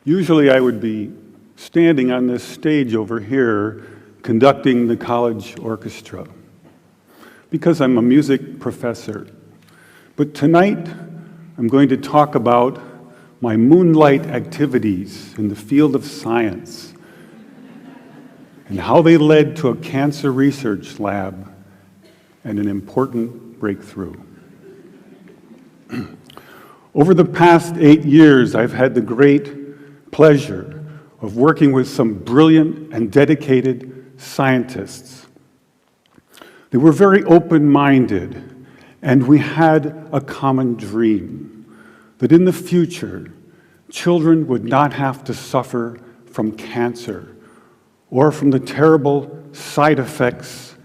Usually I would be standing on this stage over here conducting the college orchestra because I'm a music professor. But tonight I'm going to talk about my moonlight activities in the field of science and how they led to a cancer research lab and an important breakthrough. Over the past 8 years, I've had the great pleasure of working with some brilliant and dedicated scientists. They were very open-minded, and we had a common dream that in the future, children would not have to suffer from cancer or from the terrible side effects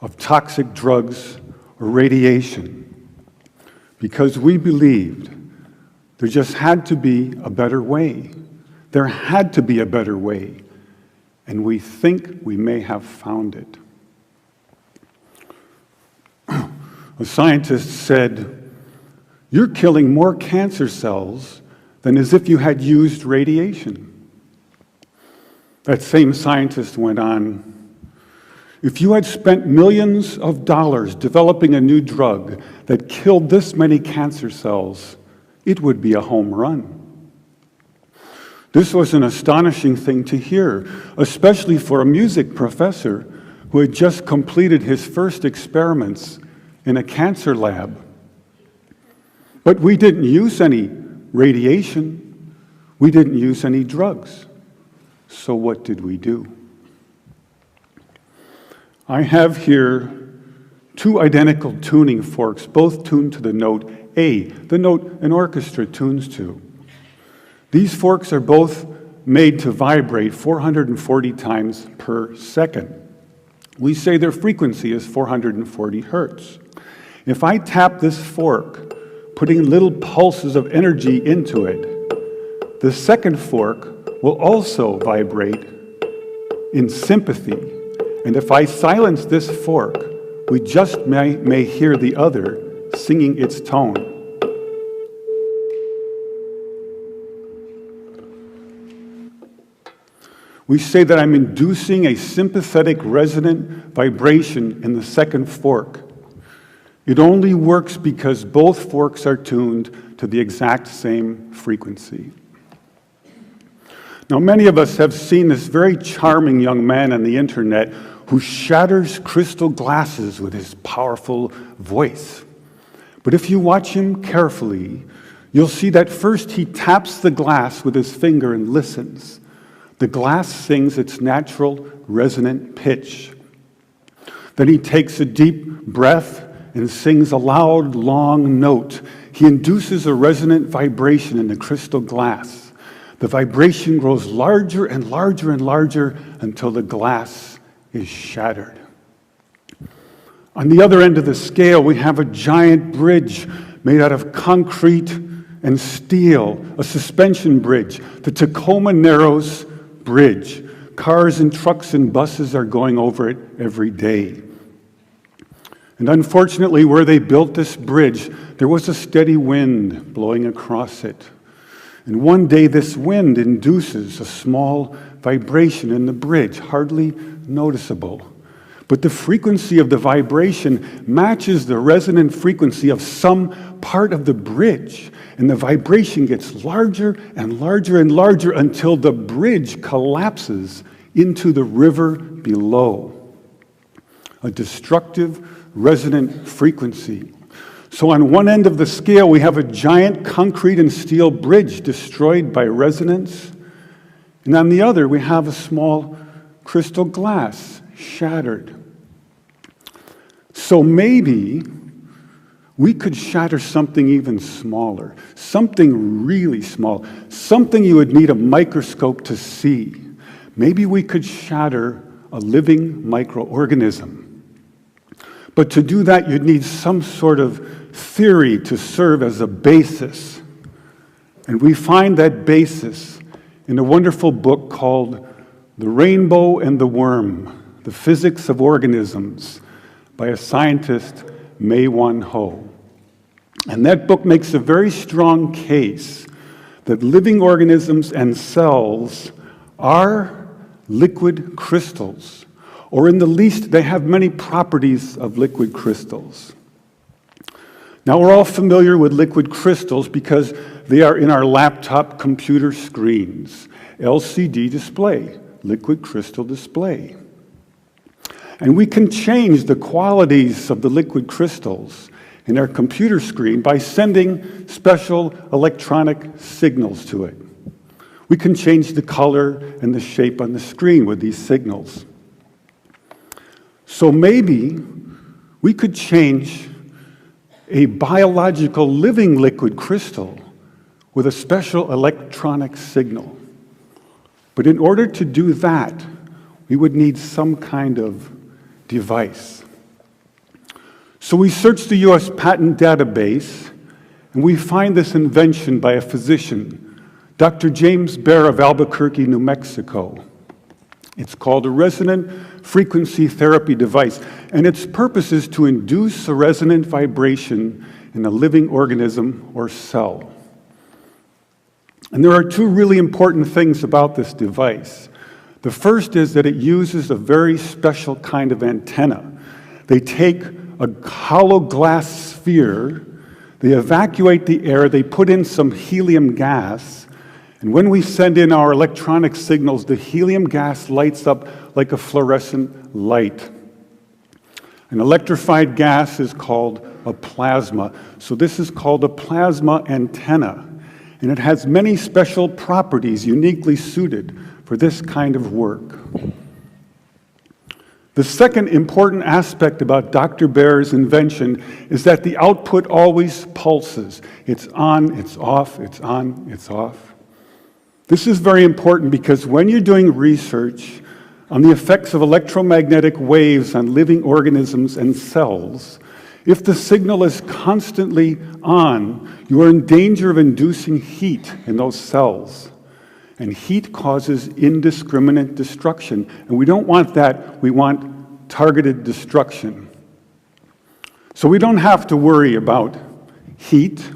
of toxic drugs or radiation, because we believed there just had to be a better way. There had to be a better way, and we think we may have found it. A scientist said, "You're killing more cancer cells than as if you had used radiation." That same scientist went on, "If you had spent millions of dollars developing a new drug that killed this many cancer cells, it would be a home run." This was an astonishing thing to hear, especially for a music professor who had just completed his first experiments in a cancer lab. But we didn't use any radiation. We didn't use any drugs. So what did we do? I have here two identical tuning forks, both tuned to the note A, the note an orchestra tunes to. These forks are both made to vibrate 440 times per second. We say their frequency is 440 hertz. If I tap this fork, putting little pulses of energy into it, the second fork will also vibrate in sympathy. And if I silence this fork, we just may hear the other singing its tone. We say that I'm inducing a sympathetic resonant vibration in the second fork. It only works because both forks are tuned to the exact same frequency. Now, many of us have seen this very charming young man on the internet who shatters crystal glasses with his powerful voice. But if you watch him carefully, you'll see that first he taps the glass with his finger and listens. The glass sings its natural resonant pitch. Then he takes a deep breath and sings a loud, long note. He induces a resonant vibration in the crystal glass. The vibration grows larger and larger and larger until the glass is shattered. On the other end of the scale, we have a giant bridge made out of concrete and steel, a suspension bridge, the Tacoma Narrows Bridge. Cars and trucks and buses are going over it every day. And unfortunately, where they built this bridge, there was a steady wind blowing across it. And one day this wind induces a small vibration in the bridge, hardly noticeable. But the frequency of the vibration matches the resonant frequency of some part of the bridge. And the vibration gets larger and larger and larger until the bridge collapses into the river below. A destructive resonant frequency. So on one end of the scale, we have a giant concrete and steel bridge destroyed by resonance. And on the other, we have a small crystal glass shattered. So maybe we could shatter something even smaller, something really small, something you would need a microscope to see. Maybe we could shatter a living microorganism. But to do that, you'd need some sort of theory to serve as a basis. And we find that basis in a wonderful book called The Rainbow and the Worm, The Physics of Organisms, by a scientist, May Won Ho. And that book makes a very strong case that living organisms and cells are liquid crystals, or in the least, they have many properties of liquid crystals. Now, we're all familiar with liquid crystals because they are in our laptop computer screens. LCD display, liquid crystal display. And we can change the qualities of the liquid crystals in our computer screen by sending special electronic signals to it. We can change the color and the shape on the screen with these signals. So maybe we could change a biological living liquid crystal with a special electronic signal. But in order to do that, we would need some kind of device. So we searched the US patent database, and we find this invention by a physician, Dr. James Bear of Albuquerque, New Mexico. It's called a resonant frequency therapy device, and its purpose is to induce a resonant vibration in a living organism or cell. And there are two really important things about this device. The first is that it uses a very special kind of antenna. They take a hollow glass sphere, they evacuate the air, they put in some helium gas, and when we send in our electronic signals, the helium gas lights up like a fluorescent light. An electrified gas is called a plasma. So this is called a plasma antenna, and it has many special properties uniquely suited for this kind of work. The second important aspect about Dr. Bear's invention is that the output always pulses. It's on, it's off, it's on, it's off. This is very important because when you're doing research on the effects of electromagnetic waves on living organisms and cells, if the signal is constantly on, you are in danger of inducing heat in those cells. And heat causes indiscriminate destruction. And we don't want that. We want targeted destruction. So we don't have to worry about heat.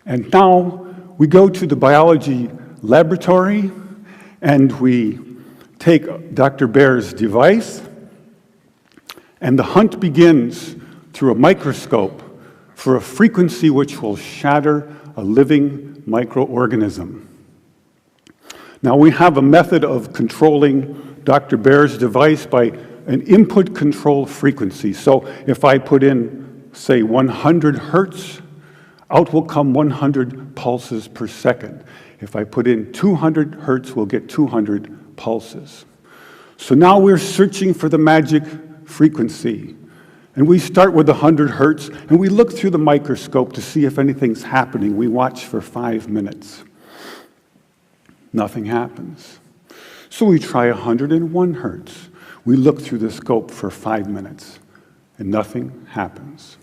And now we go to the biology laboratory and we take Dr. Bear's device, and the hunt begins through a microscope for a frequency which will shatter a living microorganism. Now, we have a method of controlling Dr. Bear's device by an input control frequency. So if I put in, say, 100 hertz, out will come 100 pulses per second. If I put in 200 hertz, we'll get 200 pulses. So now we're searching for the magic frequency. And we start with 100 hertz, and we look through the microscope to see if anything's happening. We watch for 5 minutes. Nothing happens. So we try 101 hertz. We look through the scope for 5 minutes, and nothing happens.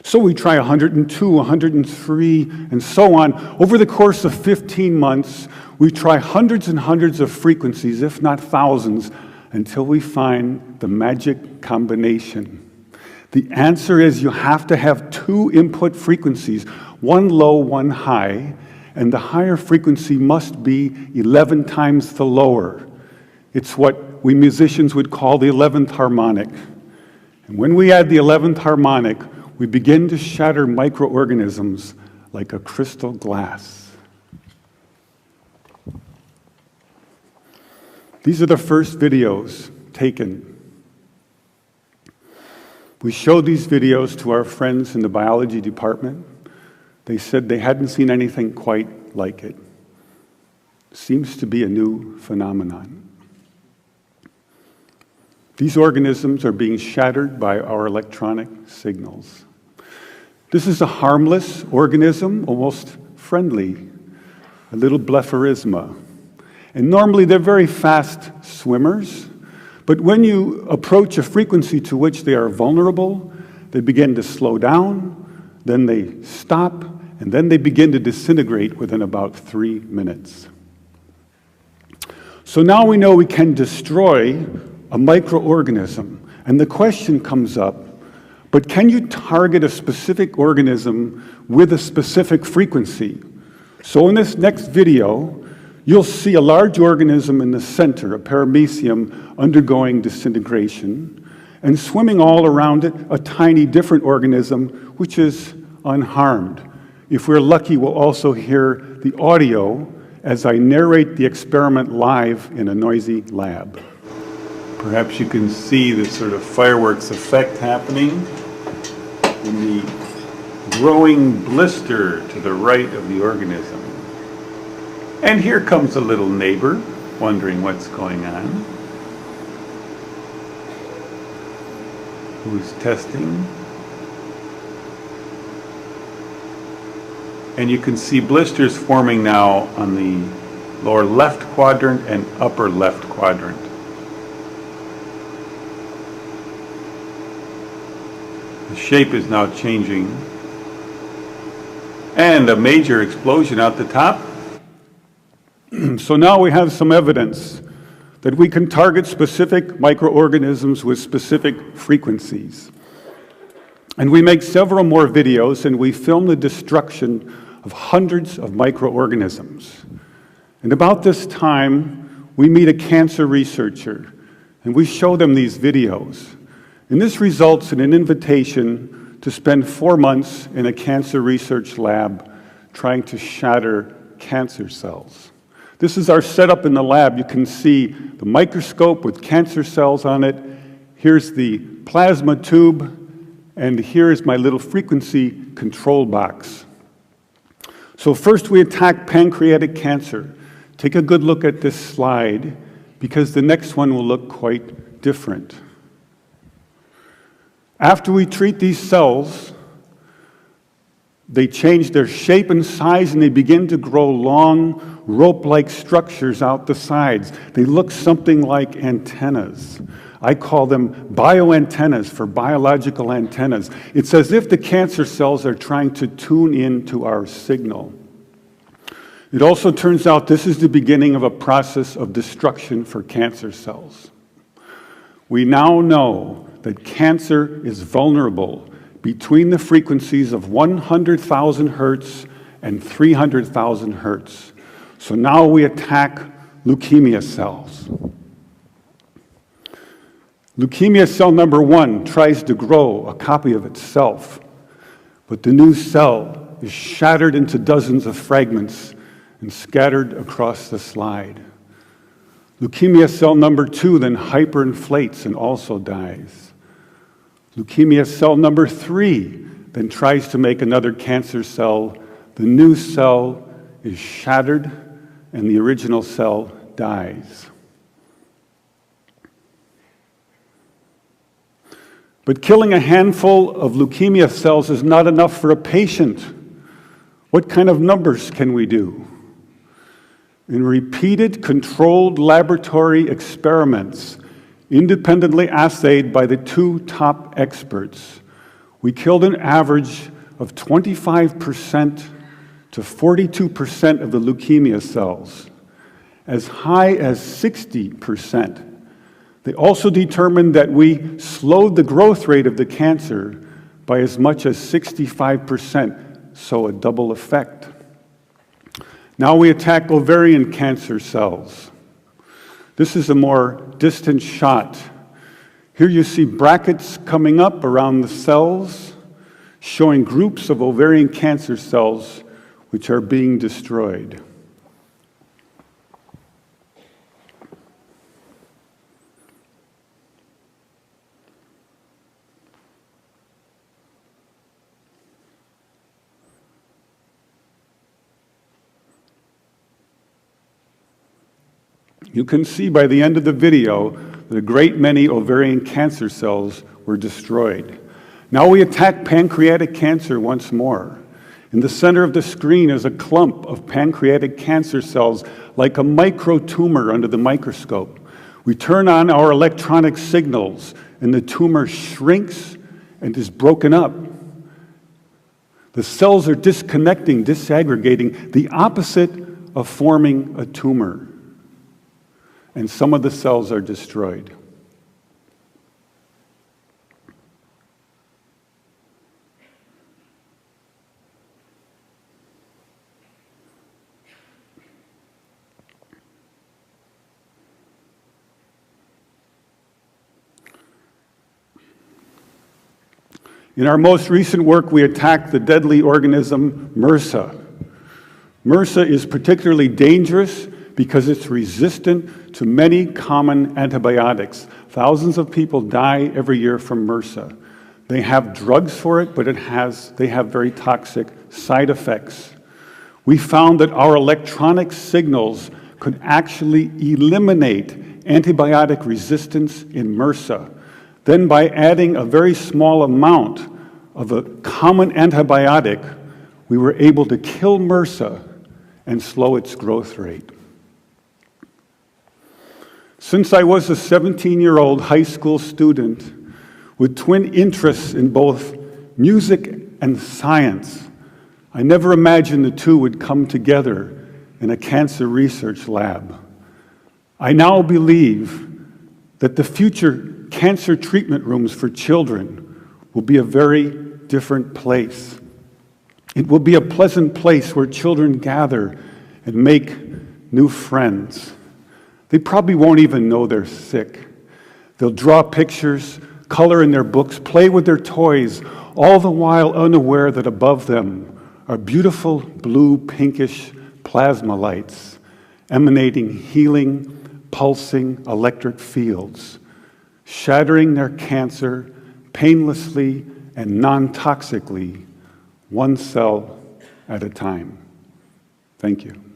So we try 102, 103, and so on. Over the course of 15 months, we try hundreds and hundreds of frequencies, if not thousands, until we find the magic combination. The answer is you have to have two input frequencies, one low, one high, and the higher frequency must be 11 times the lower. It's what we musicians would call the 11th harmonic. And when we add the 11th harmonic, we begin to shatter microorganisms like a crystal glass. These are the first videos taken. We showed these videos to our friends in the biology department. They said they hadn't seen anything quite like it. Seems to be a new phenomenon. These organisms are being shattered by our electronic signals. This is a harmless organism, almost friendly, a little blepharisma. And normally they're very fast swimmers, but when you approach a frequency to which they are vulnerable, they begin to slow down, then they stop, and then they begin to disintegrate within about 3 minutes. So now we know we can destroy a microorganism, and the question comes up, But can you target a specific organism with a specific frequency? So in this next video, you'll see a large organism in the center, a paramecium, undergoing disintegration, and swimming all around it, a tiny different organism, which is unharmed. If we're lucky, we'll also hear the audio as I narrate the experiment live in a noisy lab. Perhaps you can see this sort of fireworks effect happening in the growing blister to the right of the organism. And here comes a little neighbor, wondering what's going on. Who's testing. And you can see blisters forming now on the lower left quadrant and upper left quadrant. The shape is now changing. And a major explosion out the top. So now we have some evidence that we can target specific microorganisms with specific frequencies. And we make several more videos, and we film the destruction of hundreds of microorganisms. And about this time, we meet a cancer researcher, and we show them these videos. And this results in an invitation to spend 4 months in a cancer research lab trying to shatter cancer cells. This is our setup in the lab. You can see the microscope with cancer cells on it. Here's the plasma tube, and here's my little frequency control box. So first we attack pancreatic cancer. Take a good look at this slide, because the next one will look quite different. After we treat these cells, they change their shape and size, and they begin to grow long, rope-like structures out the sides. They look something like antennas. I call them bioantennas, for biological antennas. It's as if the cancer cells are trying to tune in to our signal. It also turns out this is the beginning of a process of destruction for cancer cells. We now know that cancer is vulnerable between the frequencies of 100,000 hertz and 300,000 hertz. So now we attack leukemia cells. Leukemia cell number 1 tries to grow a copy of itself, but the new cell is shattered into dozens of fragments and scattered across the slide. Leukemia cell number 2 then hyperinflates and also dies. Leukemia cell number 3 then tries to make another cancer cell. The new cell is shattered and the original cell dies. But killing a handful of leukemia cells is not enough for a patient. What kind of numbers can we do? In repeated controlled laboratory experiments, independently assayed by the 2 top experts, we killed an average of 25% to 42% of the leukemia cells, as high as 60%. They also determined that we slowed the growth rate of the cancer by as much as 65%, so a double effect. Now we attack ovarian cancer cells. This is a more distant shot. Here you see brackets coming up around the cells, showing groups of ovarian cancer cells which are being destroyed. You can see by the end of the video that a great many ovarian cancer cells were destroyed. Now we attack pancreatic cancer once more. In the center of the screen is a clump of pancreatic cancer cells, like a microtumor under the microscope. We turn on our electronic signals, and the tumor shrinks and is broken up. The cells are disconnecting, disaggregating, the opposite of forming a tumor. And some of the cells are destroyed. In our most recent work, we attacked the deadly organism MRSA. MRSA is particularly dangerous because it's resistant to many common antibiotics. Thousands of people die every year from MRSA. They have drugs for it, but they have very toxic side effects. We found that our electronic signals could actually eliminate antibiotic resistance in MRSA. Then by adding a very small amount of a common antibiotic, we were able to kill MRSA and slow its growth rate. Since I was a 17-year-old high school student with twin interests in both music and science, I never imagined the two would come together in a cancer research lab. I now believe that the future cancer treatment rooms for children will be a very different place. It will be a pleasant place where children gather and make new friends. They probably won't even know they're sick. They'll draw pictures, color in their books, play with their toys, all the while unaware that above them are beautiful blue, pinkish plasma lights emanating healing, pulsing electric fields, shattering their cancer painlessly and non-toxically, one cell at a time. Thank you.